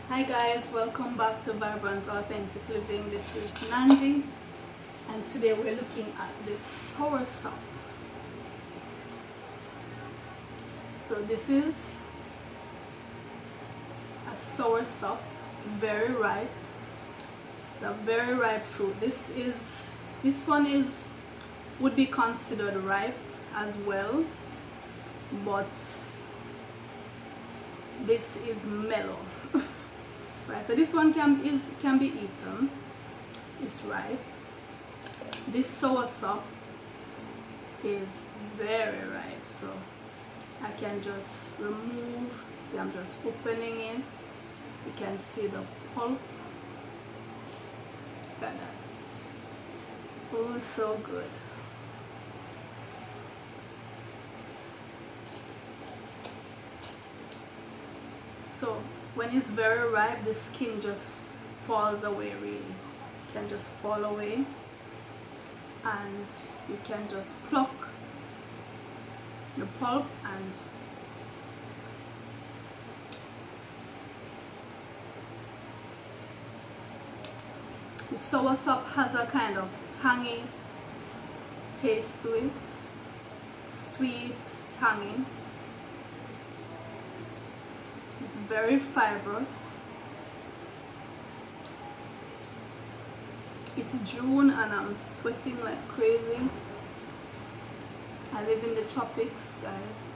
Hi guys, welcome back to Vibrant Authentic Living. This is Nandi, and today we're looking at this soursop. So this is a soursop, very ripe. It's a very ripe fruit. This one would be considered ripe as well, but this is mellow. Right, so this one can be eaten. It's ripe. This soursop is very ripe, so I can just remove. See, I'm just opening it. You can see the pulp. Look at that. Oh, so good. So when it's very ripe, the skin just falls away really. It can just fall away, and you can just pluck the pulp and the soursop has a kind of tangy taste to it, sweet, tangy. It's very fibrous. It's June and I'm sweating like crazy. I live in the tropics, guys.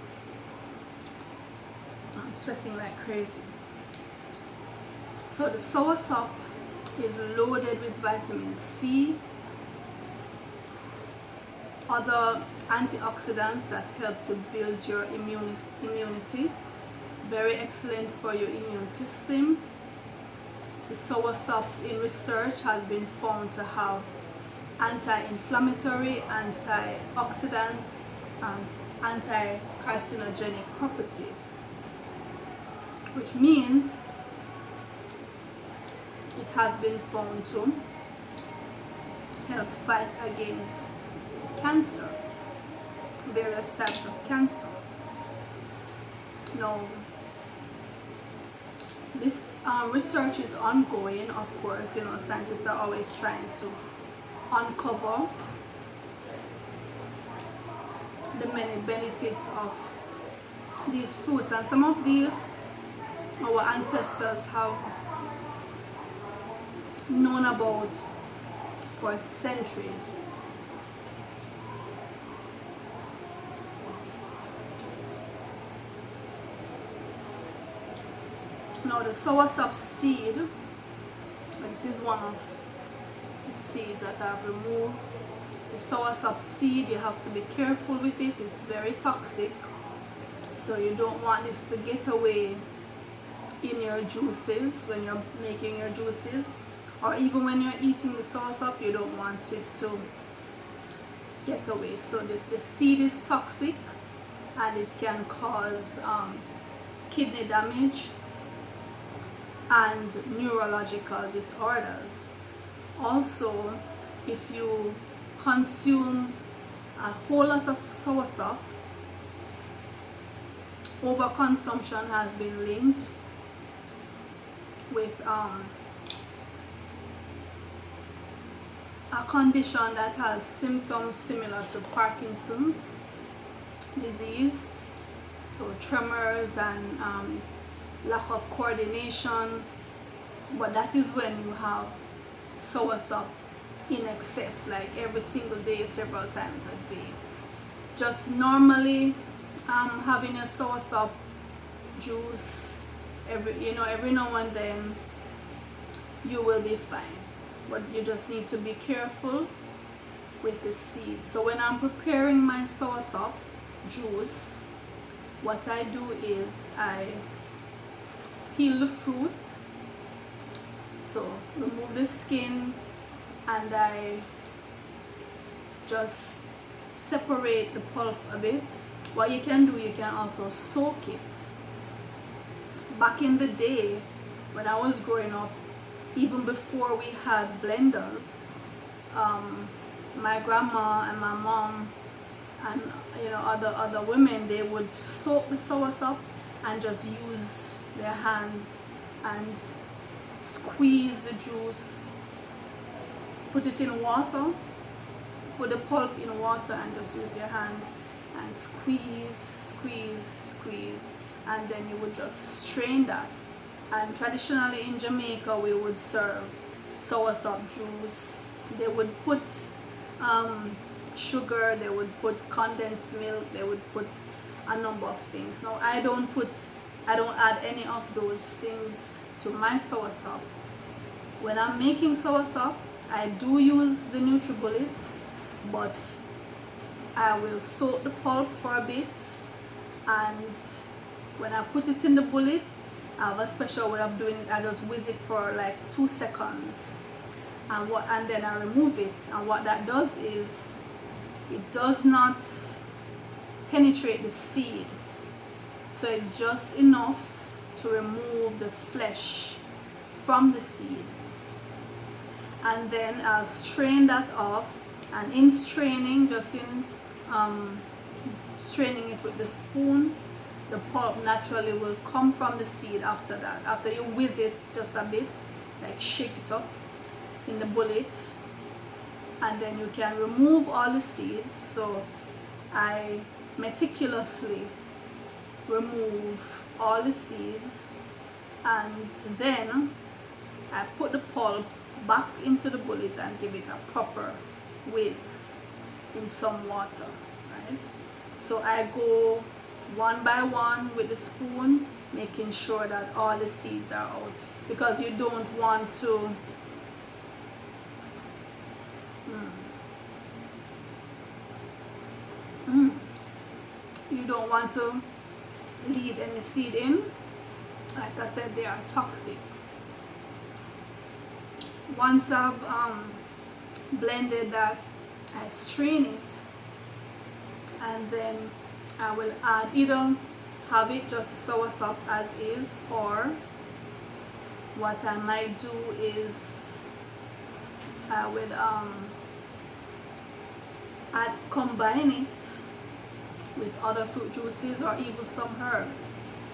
I'm sweating like crazy. So the soursop is loaded with vitamin C, other antioxidants that help to build your immunity. Very excellent for your immune system. The soursop in research has been found to have anti-inflammatory, antioxidant, and anti-carcinogenic properties, which means it has been found to help fight against cancer, various types of cancer. Now, this research is ongoing, of course. You know, scientists are always trying to uncover the many benefits of these fruits, and some of these our ancestors have known about for centuries. Now the soursop seed, this is one of the seeds that I've removed. The soursop seed, you have to be careful with it. It's very toxic, so you don't want this to get away in your juices when you're making your juices, or even when you're eating the soursop, you don't want it to get away. So the seed is toxic, and it can cause kidney damage and neurological disorders. Also, if you consume a whole lot of soursop, overconsumption has been linked with a condition that has symptoms similar to Parkinson's disease, so tremors and lack of coordination. But that is when you have soursop in excess, like every single day, several times a day. Just normally having a soursop juice every now and then, you will be fine. But you just need to be careful with the seeds. So when I'm preparing my soursop juice, what I do is I peel the fruit, so remove the skin, and I just separate the pulp a bit. What you can do, you can also soak it. Back in the day when I was growing up, even before we had blenders, my grandma and my mom and other women, they would soak the soursop and just use their hand and squeeze the juice, put it in water, put the pulp in water and just use your hand and squeeze, and then you would just strain that. And traditionally in Jamaica we would serve soursop juice. They would put sugar, they would put condensed milk, they would put a number of things. Now I don't add any of those things to my soursop. When I'm making soursop, I do use the NutriBullet, but I will soak the pulp for a bit, and when I put it in the bullet, I have a special way of doing it. I just whiz it for like 2 seconds, and then I remove it. And what that does is it does not penetrate the seed, so it's just enough to remove the flesh from the seed. And then I'll strain that off, and in straining, just in straining it with the spoon, the pulp naturally will come from the seed after that. After you whiz it just a bit, like shake it up in the bullet, and then you can remove all the seeds. So I meticulously remove all the seeds, and then I put the pulp back into the bullet and give it a proper whiz in some water, right? So I go one by one with the spoon, making sure that all the seeds are out, because you don't want to you don't want to leave any seed in. Like I said, they are toxic. Once I've blended that, I strain it, and then I will add, either have it just soursop as is, or what I might do is I will combine it with other fruit juices or even some herbs.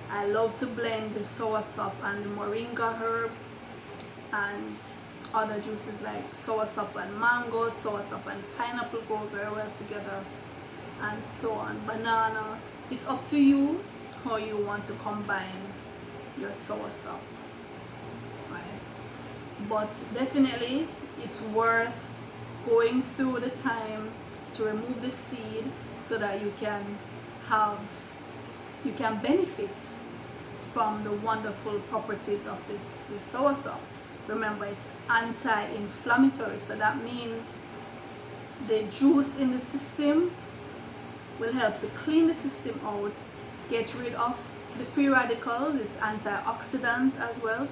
I love to blend the soursop and the moringa herb and other juices like soursop and mango, soursop and pineapple go very well together, and so on. Banana. It's up to you how you want to combine your soursop, right? But definitely it's worth going through the time to remove the seed so that you can benefit from the wonderful properties of this soursop. Remember, it's anti-inflammatory, so that means the juice in the system will help to clean the system out, get rid of the free radicals. It's antioxidant as well.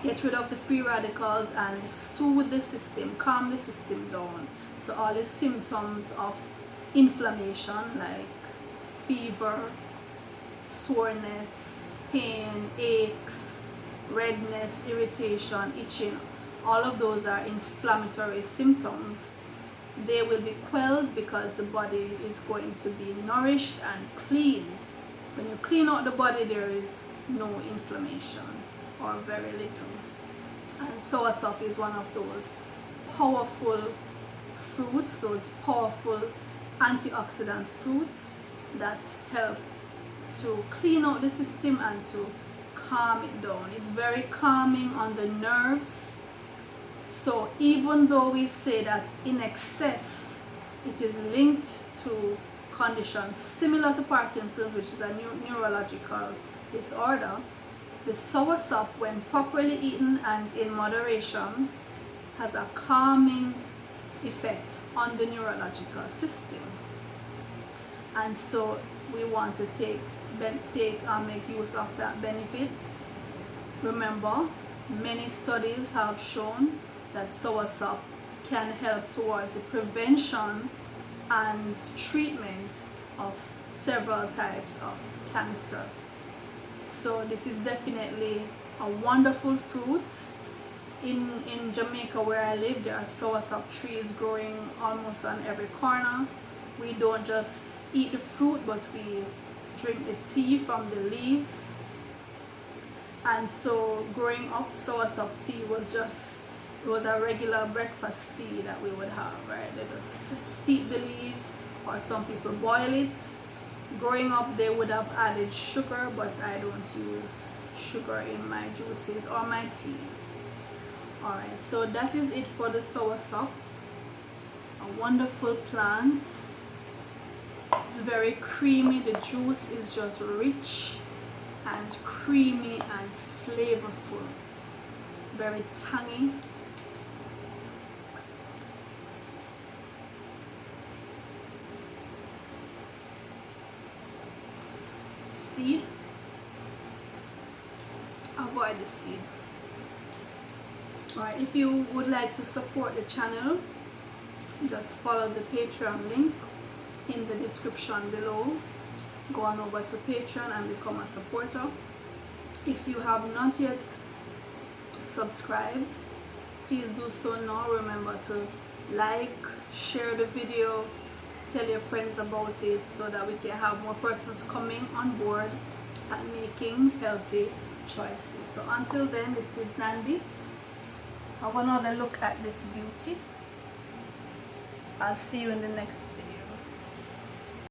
Get rid of the free radicals and soothe the system, calm the system down. So all the symptoms of inflammation like fever, soreness, pain, aches, redness, irritation, itching, all of those are inflammatory symptoms. They will be quelled because the body is going to be nourished and clean. When you clean out the body, there is no inflammation, or very little. And soursop is one of those powerful fruits, those powerful antioxidant fruits that help to clean out the system and to calm it down. It's very calming on the nerves. So even though we say that in excess it is linked to conditions similar to Parkinson's, which is a neurological disorder, the soursop, when properly eaten and in moderation, has a calming effect on the neurological system. And so we want to make use of that benefit. Remember, many studies have shown that soursop can help towards the prevention and treatment of several types of cancer. So this is definitely a wonderful fruit. In Jamaica, where I live, there are soursop trees growing almost on every corner. We don't just eat the fruit, but we drink the tea from the leaves. And so growing up, soursop tea was just, it was a regular breakfast tea that we would have, right? They just steep the leaves, or some people boil it. Growing up, they would have added sugar, but I don't use sugar in my juices or my teas. Alright, so that is it for the soursop. A wonderful plant. It's very creamy. The juice is just rich and creamy and flavorful. Very tangy. Seed. Avoid the seed. Alright, if you would like to support the channel, just follow the Patreon link in the description below. Go on over to Patreon and become a supporter. If you have not yet subscribed, please do so now. Remember to like, share the video, tell your friends about it, so that we can have more persons coming on board and making healthy choices. So until then, this is Nandi. Have another look at this beauty. I'll see you in the next video.